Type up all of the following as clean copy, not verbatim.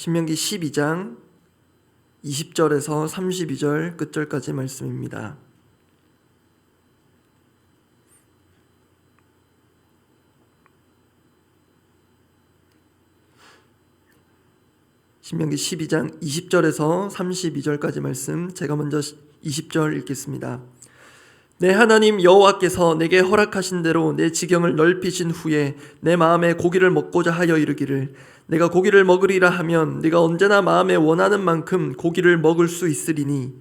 신명기 12장 20절에서 32절 끝절까지 말씀입니다. 신명기 12장 20절에서 32절까지 말씀, 제가 먼저 20절 읽겠습니다. 내 하나님 여호와께서 내게 허락하신 대로 내 지경을 넓히신 후에 내 마음에 고기를 먹고자 하여 이르기를, 내가 고기를 먹으리라 하면 네가 언제나 마음에 원하는 만큼 고기를 먹을 수 있으리니,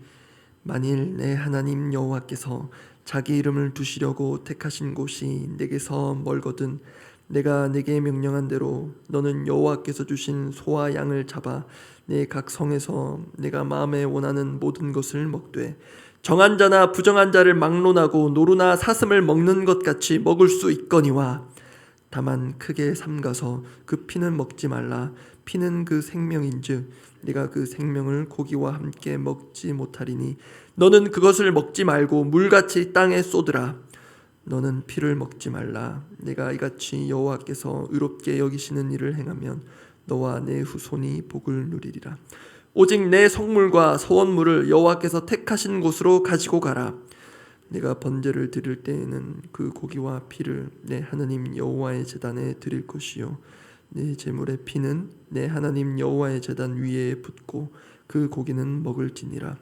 만일 내 하나님 여호와께서 자기 이름을 두시려고 택하신 곳이 내게서 멀거든 내가 네게 명령한 대로 너는 여호와께서 주신 소와 양을 잡아 내 각 성에서 내가 마음에 원하는 모든 것을 먹되 정한 자나 부정한 자를 막론하고 노루나 사슴을 먹는 것 같이 먹을 수 있거니와, 다만 크게 삼가서 그 피는 먹지 말라. 피는 그 생명인즉 네가 그 생명을 고기와 함께 먹지 못하리니 너는 그것을 먹지 말고 물같이 땅에 쏟으라. 너는 피를 먹지 말라. 내가 이같이 여호와께서 의롭게 여기시는 일을 행하면 너와 내 후손이 복을 누리리라. 오직 내 성물과 소원물을 여호와께서 택하신 곳으로 가지고 가라. 내가 번제를 드릴 때에는 그 고기와 피를 내 하나님 여호와의 제단에 드릴 것이요, 내 제물의 피는 내 하나님 여호와의 제단 위에 붓고 그 고기는 먹을지니라.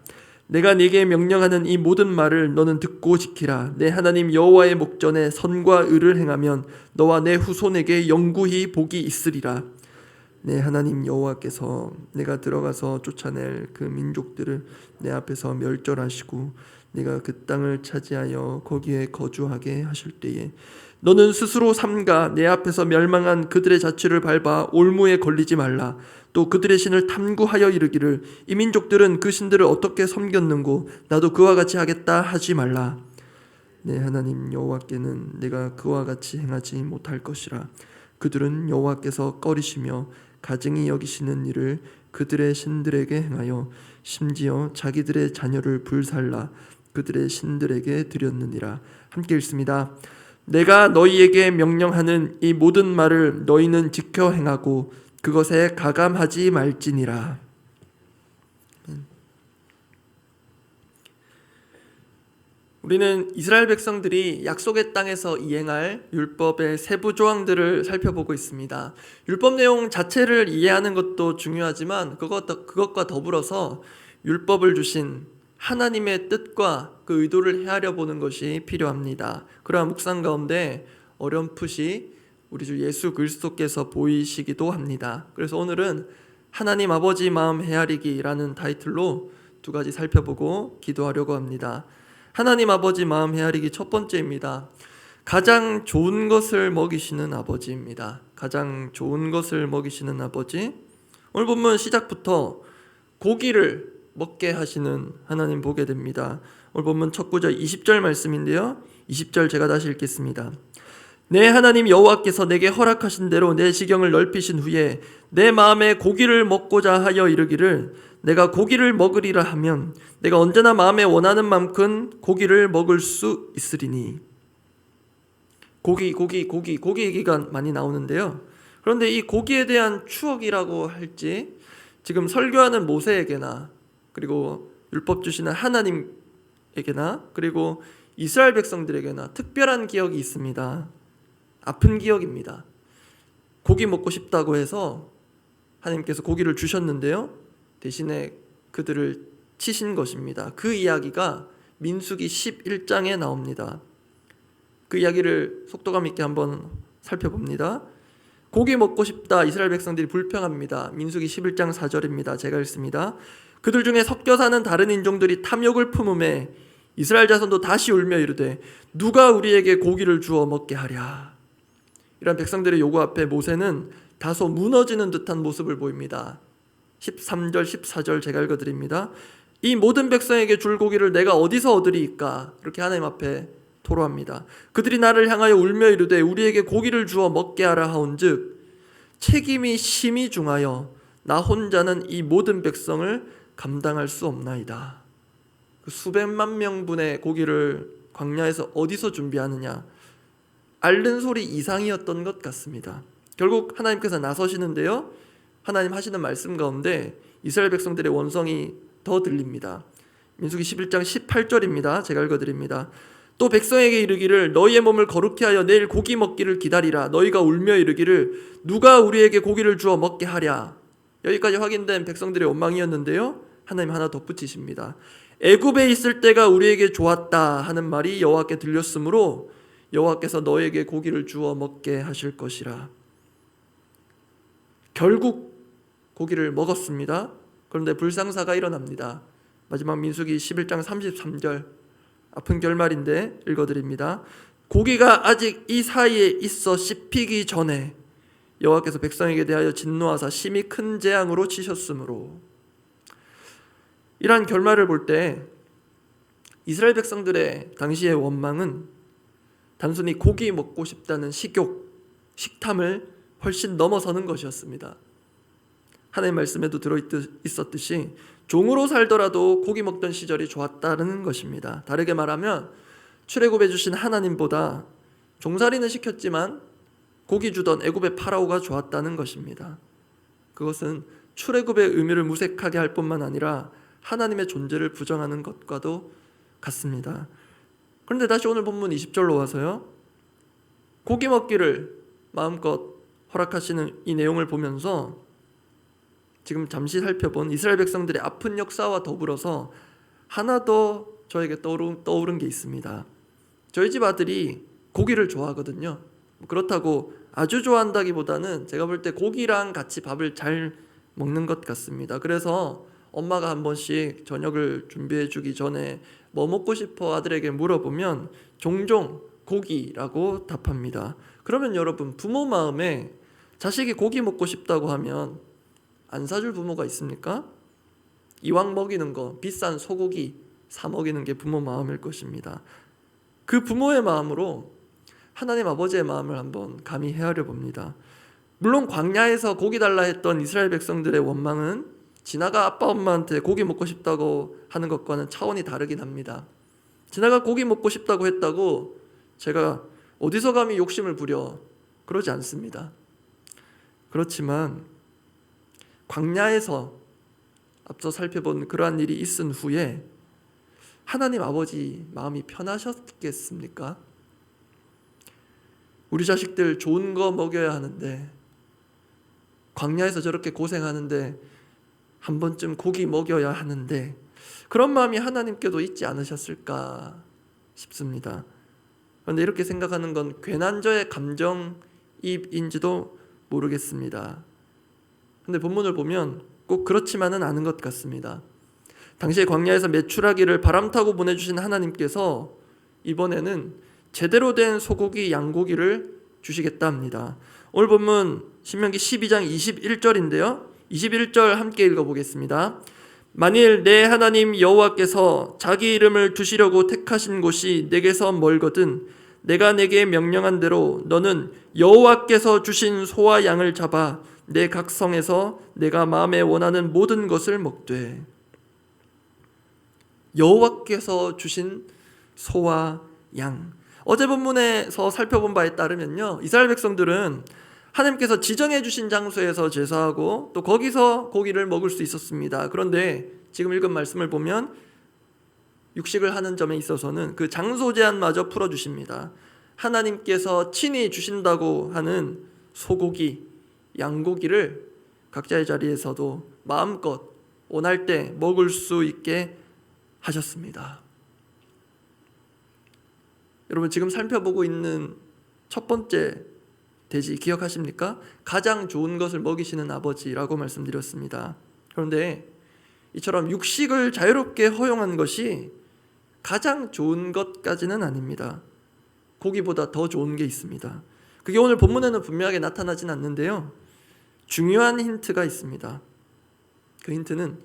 내가 네게 명령하는 이 모든 말을 너는 듣고 지키라. 내 하나님 여호와의 목전에 선과 의를 행하면 너와 내 후손에게 영구히 복이 있으리라. 내 하나님 여호와께서 내가 들어가서 쫓아낼 그 민족들을 내 앞에서 멸절하시고 네가 그 땅을 차지하여 거기에 거주하게 하실 때에 너는 스스로 삼가 내 앞에서 멸망한 그들의 자취를 밟아 올무에 걸리지 말라. 또 그들의 신을 탐구하여 이르기를, 이 민족들은 그 신들을 어떻게 섬겼는고 나도 그와 같이 하겠다 하지 말라. 내 하나님 여호와께는 내가 그와 같이 행하지 못할 것이라. 그들은 여호와께서 꺼리시며 가증히 여기시는 일을 그들의 신들에게 행하여 심지어 자기들의 자녀를 불살라 그들의 신들에게 드렸느니라. 함께 읽습니다. 내가 너희에게 명령하는 이 모든 말을 너희는 지켜 행하고 그것에 가감하지 말지니라. 우리는 이스라엘 백성들이 약속의 땅에서 이행할 율법의 세부 조항들을 살펴보고 있습니다. 율법 내용 자체를 이해하는 것도 중요하지만 그것과 더불어서 율법을 주신 하나님의 뜻과 그 의도를 헤아려 보는 것이 필요합니다. 그러한 묵상 가운데 어렴풋이 우리 주 예수 그리스도께서 보이시기도 합니다. 그래서 오늘은 하나님 아버지 마음 헤아리기라는 타이틀로 두 가지 살펴보고 기도하려고 합니다. 하나님 아버지 마음 헤아리기 첫 번째입니다. 가장 좋은 것을 먹이시는 아버지입니다. 가장 좋은 것을 먹이시는 아버지. 오늘 본문 시작부터 고기를 먹게 하시는 하나님 보게 됩니다. 오늘 본문 첫 구절 20절 말씀인데요, 20절 제가 다시 읽겠습니다. 내 하나님 여호와께서 내게 허락하신 대로 내 지경을 넓히신 후에 내 마음에 고기를 먹고자 하여 이르기를, 내가 고기를 먹으리라 하면 내가 언제나 마음에 원하는 만큼 고기를 먹을 수 있으리니. 고기 얘기가 많이 나오는데요. 그런데 이 고기에 대한 추억이라고 할지 지금 설교하는 모세에게나 그리고 율법 주시는 하나님에게나 그리고 이스라엘 백성들에게나 특별한 기억이 있습니다. 아픈 기억입니다. 고기 먹고 싶다고 해서 하나님께서 고기를 주셨는데요, 대신에 그들을 치신 것입니다. 그 이야기가 민수기 11장에 나옵니다. 그 이야기를 속도감 있게 한번 살펴봅니다. 고기 먹고 싶다 이스라엘 백성들이 불평합니다. 민수기 11장 4절입니다. 제가 읽습니다. 그들 중에 섞여 사는 다른 인종들이 탐욕을 품음에 이스라엘 자손도 다시 울며 이르되 누가 우리에게 고기를 주어 먹게 하랴. 이런 백성들의 요구 앞에 모세는 다소 무너지는 듯한 모습을 보입니다. 13절 14절 제가 읽어드립니다. 이 모든 백성에게 줄 고기를 내가 어디서 얻으리이까? 이렇게 하나님 앞에 토로합니다. 그들이 나를 향하여 울며 이르되 우리에게 고기를 주어 먹게 하라 하온즉 책임이 심히 중하여 나 혼자는 이 모든 백성을 감당할 수 없나이다. 그 수백만 명분의 고기를 광야에서 어디서 준비하느냐? 앓는 소리 이상이었던 것 같습니다. 결국 하나님께서 나서시는데요, 하나님 하시는 말씀 가운데 이스라엘 백성들의 원성이 더 들립니다. 민수기 11장 18절입니다. 제가 읽어드립니다. 또 백성에게 이르기를 너희의 몸을 거룩히 하여 내일 고기 먹기를 기다리라. 너희가 울며 이르기를 누가 우리에게 고기를 주어 먹게 하랴. 여기까지 확인된 백성들의 원망이었는데요, 하나님 하나 덧붙이십니다. 애굽에 있을 때가 우리에게 좋았다 하는 말이 여호와께 들렸으므로 여호와께서 너에게 고기를 주어 먹게 하실 것이라. 결국 고기를 먹었습니다. 그런데 불상사가 일어납니다. 마지막 민수기 11장 33절 아픈 결말인데 읽어드립니다. 고기가 아직 이 사이에 있어 씹히기 전에 여호와께서 백성에게 대하여 진노하사 심히 큰 재앙으로 치셨으므로. 이러한 결말을 볼 때 이스라엘 백성들의 당시의 원망은 단순히 고기 먹고 싶다는 식욕, 식탐을 훨씬 넘어서는 것이었습니다. 하나님 말씀에도 들어있었듯이 종으로 살더라도 고기 먹던 시절이 좋았다는 것입니다. 다르게 말하면 출애굽해 주신 하나님보다 종살이는 시켰지만 고기 주던 애굽의 파라오가 좋았다는 것입니다. 그것은 출애굽의 의미를 무색하게 할 뿐만 아니라 하나님의 존재를 부정하는 것과도 같습니다. 그런데 다시 오늘 본문 20절로 와서요, 고기 먹기를 마음껏 허락하시는 이 내용을 보면서 지금 잠시 살펴본 이스라엘 백성들의 아픈 역사와 더불어서 하나 더 저에게 떠오른 게 있습니다. 저희 집 아들이 고기를 좋아하거든요. 그렇다고 아주 좋아한다기보다는 제가 볼 때 고기랑 같이 밥을 잘 먹는 것 같습니다. 그래서 엄마가 한 번씩 저녁을 준비해 주기 전에 뭐 먹고 싶어 아들에게 물어보면 종종 고기라고 답합니다. 그러면 여러분, 부모 마음에 자식이 고기 먹고 싶다고 하면 안 사줄 부모가 있습니까? 이왕 먹이는 거 비싼 소고기 사 먹이는 게 부모 마음일 것입니다. 그 부모의 마음으로 하나님 아버지의 마음을 한번 감히 헤아려 봅니다. 물론 광야에서 고기 달라 했던 이스라엘 백성들의 원망은 지나가 아빠 엄마한테 고기 먹고 싶다고 하는 것과는 차원이 다르긴 합니다. 지나가 고기 먹고 싶다고 했다고 제가 어디서 감히 욕심을 부려 그러지 않습니다. 그렇지만 광야에서 앞서 살펴본 그러한 일이 있은 후에 하나님 아버지 마음이 편하셨겠습니까? 우리 자식들 좋은 거 먹여야 하는데, 광야에서 저렇게 고생하는데 한 번쯤 고기 먹여야 하는데, 그런 마음이 하나님께도 있지 않으셨을까 싶습니다. 그런데 이렇게 생각하는 건 괜한 저의 감정이입인지도 모르겠습니다. 그런데 본문을 보면 꼭 그렇지만은 않은 것 같습니다. 당시에 광야에서 메추라기를 바람 타고 보내주신 하나님께서 이번에는 제대로 된 소고기, 양고기를 주시겠다 합니다. 오늘 본문 신명기 12장 21절인데요. 21절 함께 읽어보겠습니다. 만일 내 하나님 여호와께서 자기 이름을 두시려고 택하신 곳이 내게서 멀거든 내가 내게 명령한 대로 너는 여호와께서 주신 소와 양을 잡아 내 각 성에서 내가 마음에 원하는 모든 것을 먹되. 여호와께서 주신 소와 양. 어제 본문에서 살펴본 바에 따르면요, 이스라엘 백성들은 하나님께서 지정해 주신 장소에서 제사하고 또 거기서 고기를 먹을 수 있었습니다. 그런데 지금 읽은 말씀을 보면 육식을 하는 점에 있어서는 그 장소 제한마저 풀어주십니다. 하나님께서 친히 주신다고 하는 소고기, 양고기를 각자의 자리에서도 마음껏 원할 때 먹을 수 있게 하셨습니다. 여러분, 지금 살펴보고 있는 첫 번째 대지 기억하십니까? 가장 좋은 것을 먹이시는 아버지라고 말씀드렸습니다. 그런데 이처럼 육식을 자유롭게 허용한 것이 가장 좋은 것까지는 아닙니다. 고기보다 더 좋은 게 있습니다. 그게 오늘 본문에는 분명하게 나타나진 않는데요, 중요한 힌트가 있습니다. 그 힌트는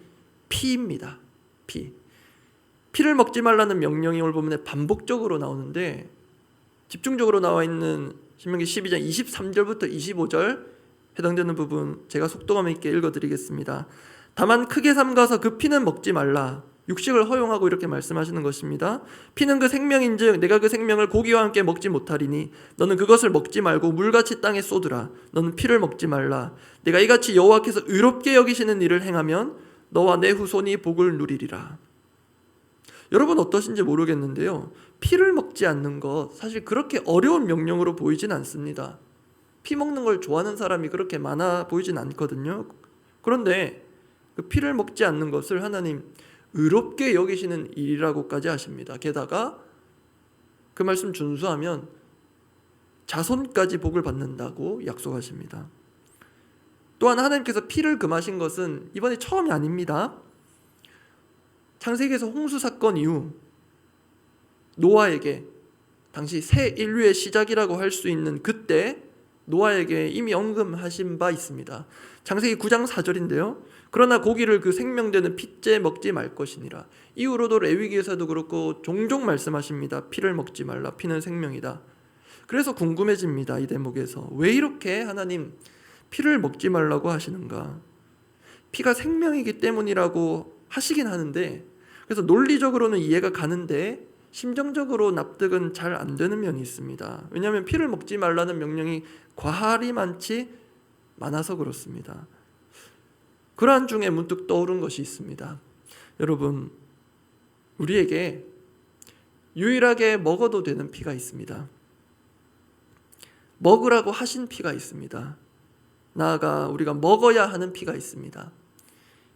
피입니다. 피를 먹지 말라는 명령이 오늘 본문에 반복적으로 나오는데, 집중적으로 나와 있는 신명기 12장 23절부터 25절 해당되는 부분 제가 속도감 있게 읽어드리겠습니다. 다만 크게 삼가서 그 피는 먹지 말라. 육식을 허용하고 이렇게 말씀하시는 것입니다. 피는 그 생명인즉 내가 그 생명을 고기와 함께 먹지 못하리니 너는 그것을 먹지 말고 물같이 땅에 쏟으라. 너는 피를 먹지 말라. 내가 이같이 여호와께서 의롭게 여기시는 일을 행하면 너와 내 후손이 복을 누리리라. 여러분 어떠신지 모르겠는데요, 피를 먹지 않는 것 사실 그렇게 어려운 명령으로 보이진 않습니다. 피 먹는 걸 좋아하는 사람이 그렇게 많아 보이진 않거든요. 그런데 그 피를 먹지 않는 것을 하나님 의롭게 여기시는 일이라고까지 하십니다. 게다가 그 말씀 준수하면 자손까지 복을 받는다고 약속하십니다. 또한 하나님께서 피를 금하신 것은 이번이 처음이 아닙니다. 창세기에서 홍수 사건 이후 노아에게, 당시 새 인류의 시작이라고 할 수 있는 그때 노아에게 이미 언급하신 바 있습니다. 창세기 9장 4절인데요. 그러나 고기를 그 생명되는 핏째 먹지 말 것이니라. 이후로도 레위기에서도 그렇고 종종 말씀하십니다. 피를 먹지 말라. 피는 생명이다. 그래서 궁금해집니다. 이 대목에서 왜 이렇게 하나님 피를 먹지 말라고 하시는가? 피가 생명이기 때문이라고 하시긴 하는데, 그래서 논리적으로는 이해가 가는데 심정적으로 납득은 잘 안 되는 면이 있습니다. 왜냐하면 피를 먹지 말라는 명령이 과할이 많아서 그렇습니다. 그러한 중에 문득 떠오른 것이 있습니다. 여러분, 우리에게 유일하게 먹어도 되는 피가 있습니다. 먹으라고 하신 피가 있습니다. 나아가 우리가 먹어야 하는 피가 있습니다.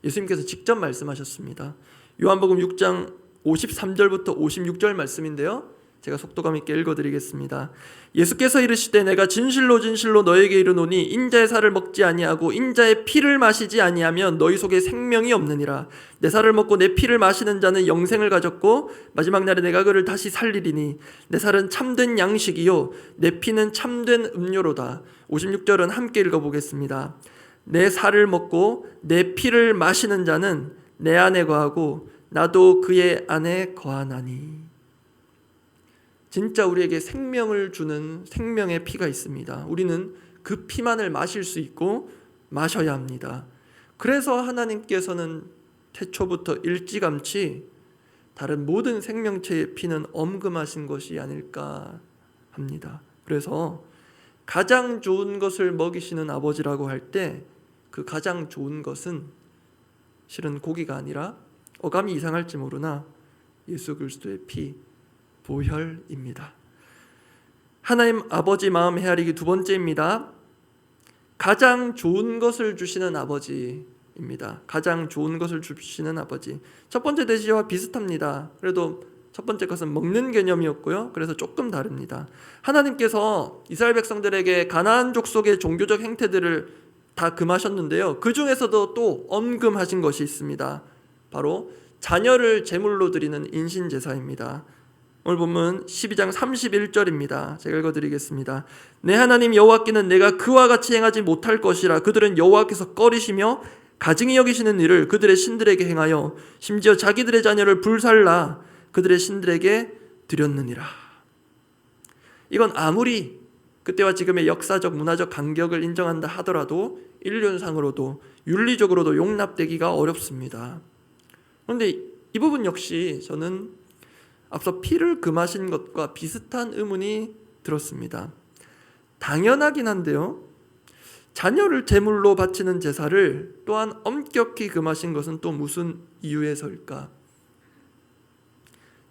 예수님께서 직접 말씀하셨습니다. 요한복음 6장 53절부터 56절 말씀인데요, 제가 속도감 있게 읽어드리겠습니다. 예수께서 이르시되 내가 진실로 진실로 너에게 이르노니 인자의 살을 먹지 아니하고 인자의 피를 마시지 아니하면 너희 속에 생명이 없느니라. 내 살을 먹고 내 피를 마시는 자는 영생을 가졌고 마지막 날에 내가 그를 다시 살리리니 내 살은 참된 양식이요 내 피는 참된 음료로다. 56절은 함께 읽어보겠습니다. 내 살을 먹고 내 피를 마시는 자는 내 안에 거하고 나도 그의 안에 거하나니. 진짜 우리에게 생명을 주는 생명의 피가 있습니다. 우리는 그 피만을 마실 수 있고 마셔야 합니다. 그래서 하나님께서는 태초부터 일찌감치 다른 모든 생명체의 피는 엄금하신 것이 아닐까 합니다. 그래서 가장 좋은 것을 먹이시는 아버지라고 할 때 그 가장 좋은 것은 실은 고기가 아니라, 어감이 이상할지 모르나, 예수 그리스도의 피, 보혈입니다. 하나님 아버지 마음 헤아리기 두 번째입니다. 가장 좋은 것을 주시는 아버지입니다. 가장 좋은 것을 주시는 아버지. 첫 번째 대시와 비슷합니다. 그래도 첫 번째 것은 먹는 개념이었고요. 그래서 조금 다릅니다. 하나님께서 이스라엘 백성들에게 가나안 족속의 종교적 행태들을 다 금하셨는데요, 그 중에서도 또 엄금하신 것이 있습니다. 바로 자녀를 제물로 드리는 인신제사입니다. 오늘 본문 12장 31절입니다. 제가 읽어드리겠습니다. 내 하나님 여호와께는 내가 그와 같이 행하지 못할 것이라. 그들은 여호와께서 꺼리시며 가증히 여기시는 일을 그들의 신들에게 행하여 심지어 자기들의 자녀를 불살라 그들의 신들에게 드렸느니라. 이건 아무리 그때와 지금의 역사적 문화적 간격을 인정한다 하더라도 인륜상으로도 윤리적으로도 용납되기가 어렵습니다. 그런데 이 부분 역시 저는 앞서 피를 금하신 것과 비슷한 의문이 들었습니다. 당연하긴 한데요, 자녀를 제물로 바치는 제사를 또한 엄격히 금하신 것은 또 무슨 이유에서일까?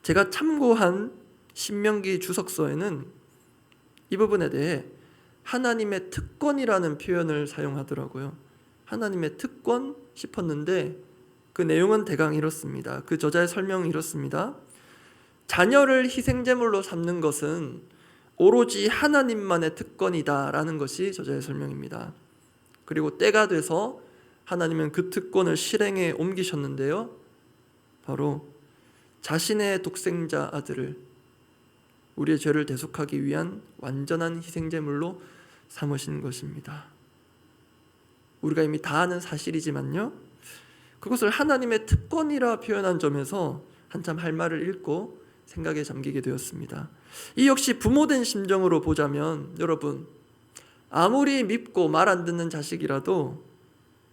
제가 참고한 신명기 주석서에는 이 부분에 대해 하나님의 특권이라는 표현을 사용하더라고요. 하나님의 특권 싶었는데 그 내용은 대강 이렇습니다. 그 저자의 설명은 이렇습니다. 자녀를 희생제물로 삼는 것은 오로지 하나님만의 특권이다라는 것이 저자의 설명입니다. 그리고 때가 돼서 하나님은 그 특권을 실행에 옮기셨는데요, 바로 자신의 독생자 아들을 우리의 죄를 대속하기 위한 완전한 희생제물로 삼으신 것입니다. 우리가 이미 다 아는 사실이지만요, 그것을 하나님의 특권이라 표현한 점에서 한참 할 말을 읽고 생각에 잠기게 되었습니다. 이 역시 부모된 심정으로 보자면, 여러분, 아무리 밉고 말 안 듣는 자식이라도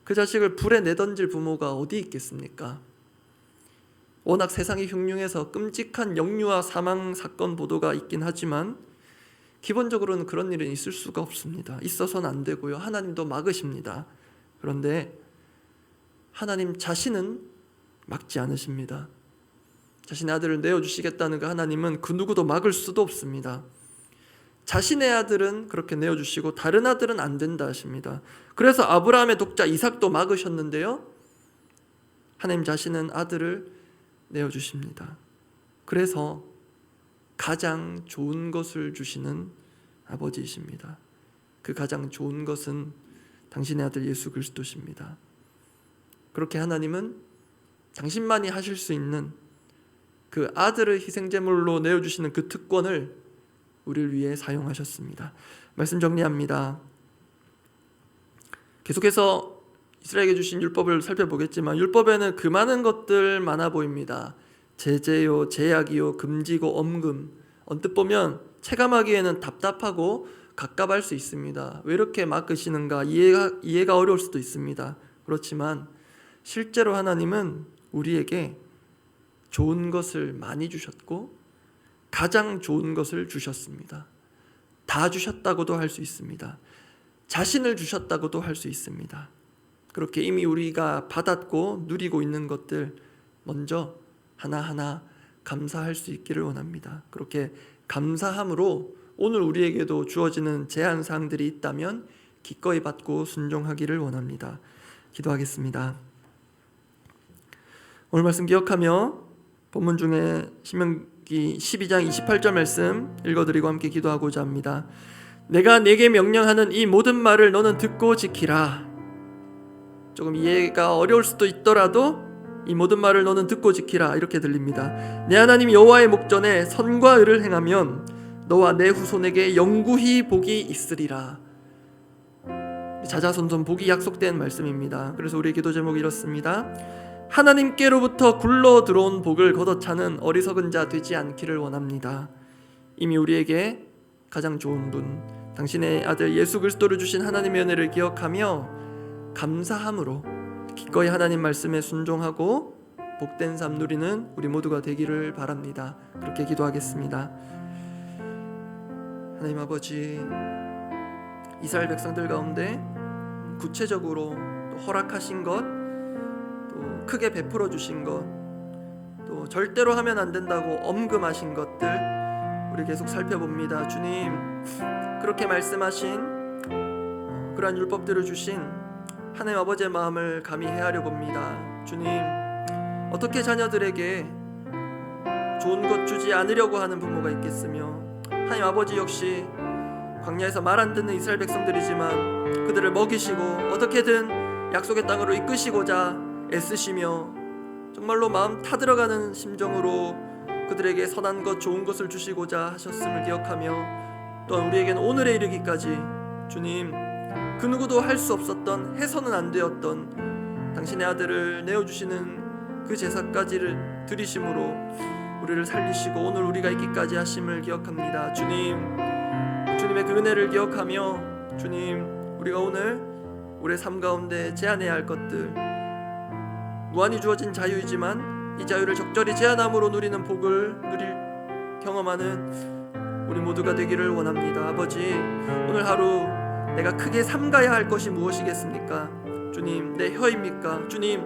그 자식을 불에 내던질 부모가 어디 있겠습니까? 워낙 세상이 흉흉해서 끔찍한 영유아 사망 사건 보도가 있긴 하지만 기본적으로는 그런 일은 있을 수가 없습니다. 있어서는 안 되고요. 하나님도 막으십니다. 그런데 하나님 자신은 막지 않으십니다. 자신의 아들을 내어주시겠다는 그 하나님은 그 누구도 막을 수도 없습니다. 자신의 아들은 그렇게 내어주시고 다른 아들은 안 된다 하십니다. 그래서 아브라함의 독자 이삭도 막으셨는데요, 하나님 자신은 아들을 내어주십니다. 그래서 가장 좋은 것을 주시는 아버지이십니다. 그 가장 좋은 것은 당신의 아들 예수 그리스도십니다. 그렇게 하나님은 당신만이 하실 수 있는 그 아들을 희생제물로 내어주시는 그 특권을 우리를 위해 사용하셨습니다. 말씀 정리합니다. 계속해서 이스라엘에게 주신 율법을 살펴보겠지만 율법에는 그 많은 것들 많아 보입니다. 제재요, 제약이요, 금지고, 엄금. 언뜻 보면 체감하기에는 답답하고 갑갑할 수 있습니다. 왜 이렇게 막으시는가 이해가 어려울 수도 있습니다. 그렇지만 실제로 하나님은 우리에게 좋은 것을 많이 주셨고 가장 좋은 것을 주셨습니다. 다 주셨다고도 할 수 있습니다. 자신을 주셨다고도 할 수 있습니다. 그렇게 이미 우리가 받았고 누리고 있는 것들 먼저 하나하나 감사할 수 있기를 원합니다. 그렇게 감사함으로 오늘 우리에게도 주어지는 제한사항들이 있다면 기꺼이 받고 순종하기를 원합니다. 기도하겠습니다. 오늘 말씀 기억하며 본문 중에 신명기 12장 28절 말씀 읽어드리고 함께 기도하고자 합니다. 내가 내게 명령하는 이 모든 말을 너는 듣고 지키라. 조금 이해가 어려울 수도 있더라도 이 모든 말을 너는 듣고 지키라, 이렇게 들립니다. 내 하나님 여호와의 목전에 선과 의를 행하면 너와 내 후손에게 영구히 복이 있으리라. 자자손손 복이 약속된 말씀입니다. 그래서 우리의 기도 제목이 이렇습니다. 하나님께로부터 굴러 들어온 복을 걷어차는 어리석은 자 되지 않기를 원합니다. 이미 우리에게 가장 좋은 분, 당신의 아들 예수 그리스도를 주신 하나님의 은혜를 기억하며 감사함으로 기꺼이 하나님 말씀에 순종하고 복된 삶 누리는 우리 모두가 되기를 바랍니다. 그렇게 기도하겠습니다. 하나님 아버지, 이스라엘 백성들 가운데 구체적으로 또 허락하신 것, 또 크게 베풀어 주신 것, 또 절대로 하면 안 된다고 엄금하신 것들 우리 계속 살펴봅니다. 주님, 그렇게 말씀하신 그러한 율법들을 주신 하나님 아버지의 마음을 감히 헤아려 봅니다. 주님, 어떻게 자녀들에게 좋은 것 주지 않으려고 하는 부모가 있겠으며, 하나님 아버지 역시 광야에서 말 안 듣는 이스라엘 백성들이지만 그들을 먹이시고 어떻게든 약속의 땅으로 이끄시고자 애쓰시며 정말로 마음 타들어가는 심정으로 그들에게 선한 것, 좋은 것을 주시고자 하셨음을 기억하며, 또한 우리에게는 오늘에 이르기까지 주님, 그 누구도 할 수 없었던, 해서는 안 되었던 당신의 아들을 내어주시는 그 제사까지를 드리심으로 우리를 살리시고 오늘 우리가 있기까지 하심을 기억합니다. 주님, 주님의 그 은혜를 기억하며 주님, 우리가 오늘 우리의 삶 가운데 제한해야 할 것들, 무한히 주어진 자유이지만 이 자유를 적절히 제한함으로 누리는 복을 경험하는 우리 모두가 되기를 원합니다. 아버지, 오늘 하루 내가 크게 삼가야 할 것이 무엇이겠습니까? 주님, 내 혀입니까? 주님,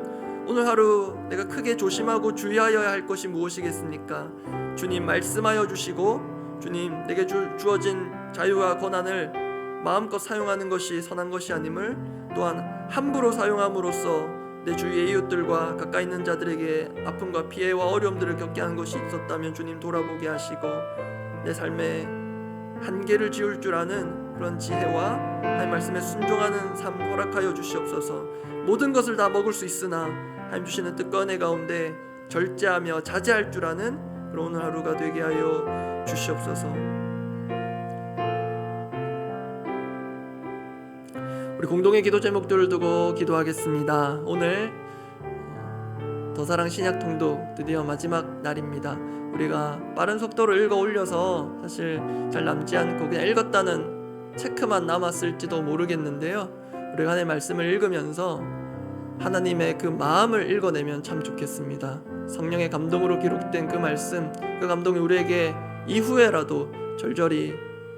오늘 하루 내가 크게 조심하고 주의하여야 할 것이 무엇이겠습니까? 주님, 말씀하여 주시고 주님, 내게 주어진 자유와 권한을 마음껏 사용하는 것이 선한 것이 아님을 또한 함부로 사용함으로써 내 주위의 이웃들과 가까이 있는 자들에게 아픔과 피해와 어려움들을 겪게 하는 것이 있었다면 주님, 돌아보게 하시고 내 삶에 한계를 지울 줄 아는 그런 지혜와 하나님 말씀에 순종하는 삶 허락하여 주시옵소서. 모든 것을 다 먹을 수 있으나 하나님 주시는 뜻과 은혜 가운데 절제하며 자제할 줄 아는 그런 오늘 하루가 되게 하여 주시옵소서. 우리 공동의 기도 제목들을 두고 기도하겠습니다. 오늘 더사랑 신약 통독 드디어 마지막 날입니다. 우리가 빠른 속도로 읽어 올려서 사실 잘 남지 않고 그냥 읽었다는 체크만 남았을지도 모르겠는데요, 우리가 하나님의 말씀을 읽으면서 하나님의 그 마음을 읽어내면 참 좋겠습니다. 성령의 감동으로 기록된 그 말씀, 그 감동이 우리에게 이후에라도 절절히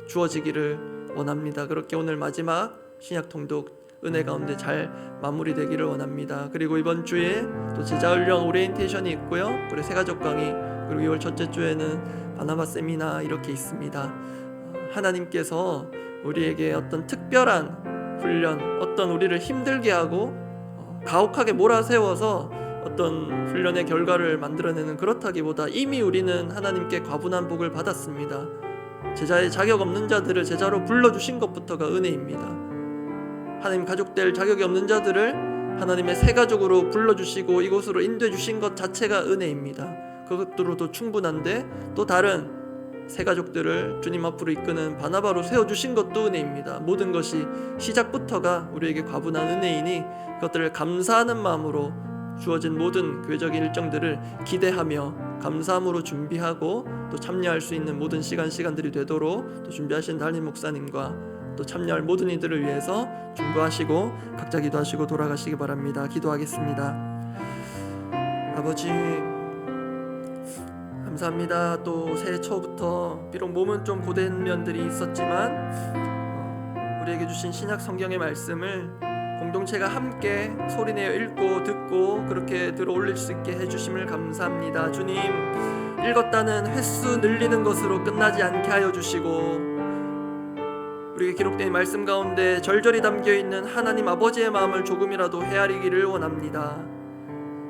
주어지기를 원합니다. 그렇게 오늘 마지막 신약 통독 은혜 가운데 잘 마무리되기를 원합니다. 그리고 이번 주에 또 제자훈련 오리엔테이션이 있고요. 우리 새가족 강의, 그리고 2월 첫째 주에는 바나바 세미나 이렇게 있습니다. 하나님께서 우리에게 어떤 특별한 훈련, 어떤 우리를 힘들게 하고 가혹하게 몰아세워서 어떤 훈련의 결과를 만들어내는 그렇다기보다 이미 우리는 하나님께 과분한 복을 받았습니다. 제자의 자격 없는 자들을 제자로 불러주신 것부터가 은혜입니다. 하나님 가족 될 자격이 없는 자들을 하나님의 새 가족으로 불러주시고 이곳으로 인도해 주신 것 자체가 은혜입니다. 그것으로도 충분한데 또 다른 새 가족들을 주님 앞으로 이끄는 바나바로 세워주신 것도 은혜입니다. 모든 것이 시작부터가 우리에게 과분한 은혜이니 그것들을 감사하는 마음으로 주어진 모든 교회적인 일정들을 기대하며 감사함으로 준비하고 또 참여할 수 있는 모든 시간들이 되도록 또 준비하신 담임 목사님과 또 참여할 모든 이들을 위해서 중보하시고 각자 기도하시고 돌아가시기 바랍니다. 기도하겠습니다. 아버지, 감사합니다. 또 새해 초부터 비록 몸은 좀 고된 면들이 있었지만 우리에게 주신 신약 성경의 말씀을 공동체가 함께 소리내어 읽고 듣고 그렇게 들어 올릴 수 있게 해주심을 감사합니다. 주님, 읽었다는 횟수 늘리는 것으로 끝나지 않게 하여 주시고 우리에게 기록된 이 말씀 가운데 절절히 담겨있는 하나님 아버지의 마음을 조금이라도 헤아리기를 원합니다.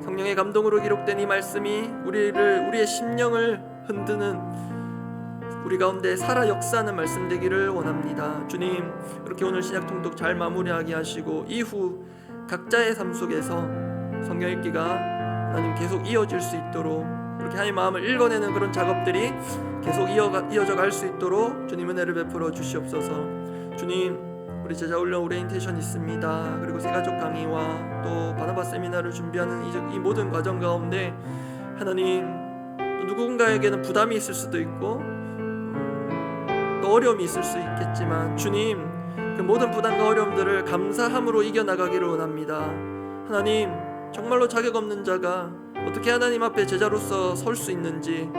성령의 감동으로 기록된 이 말씀이 우리의 심령을 흔드는 우리 가운데 살아 역사하는 말씀 되기를 원합니다. 주님, 이렇게 오늘 신약 통독 잘 마무리하게 하시고 이후 각자의 삶 속에서 성경 읽기가 하나님 계속 이어질 수 있도록 그렇게 하나님 마음을 읽어내는 그런 작업들이 계속 이어져 갈 수 있도록 주님 은혜를 베풀어 주시옵소서. 주님, 우리 제자훈련 오리엔테이션 있습니다. 그리고 새가족 강의와 또 바나바 세미나를 준비하는 이 모든 과정 가운데 하나님, 또 누군가에게는 부담이 있을 수도 있고 또 어려움이 있을 수 있겠지만 주님, 그 모든 부담과 어려움들을 감사함으로 이겨나가기를 원합니다. 하나님, 정말로 자격 없는 자가 어떻게 하나님 앞에 제자로서 설 수 있는지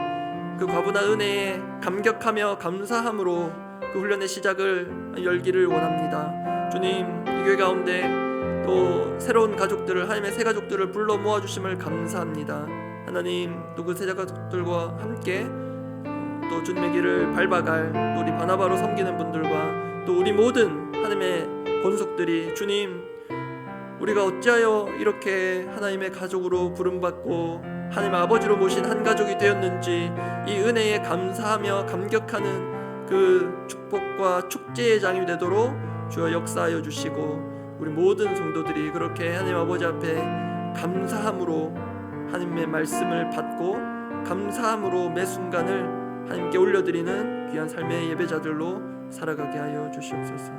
그 과분한 은혜에 감격하며 감사함으로 그 훈련의 시작을 열기를 원합니다. 주님, 이 교회 가운데 또 새로운 가족들을, 하나님의 새 가족들을 불러 모아주심을 감사합니다. 하나님, 또 그 새 가족들과 함께 또 주님의 길을 밟아갈 또 우리 바나바로 섬기는 분들과 또 우리 모든 하나님의 권속들이 주님, 우리가 어찌하여 이렇게 하나님의 가족으로 부름받고 하나님 아버지로 모신 한 가족이 되었는지 이 은혜에 감사하며 감격하는 그 축복과 축제의 장이 되도록 주여 역사하여 주시고 우리 모든 성도들이 그렇게 하나님 아버지 앞에 감사함으로 하나님의 말씀을 받고 감사함으로 매 순간을 하나님께 올려드리는 귀한 삶의 예배자들로 살아가게 하여 주시옵소서.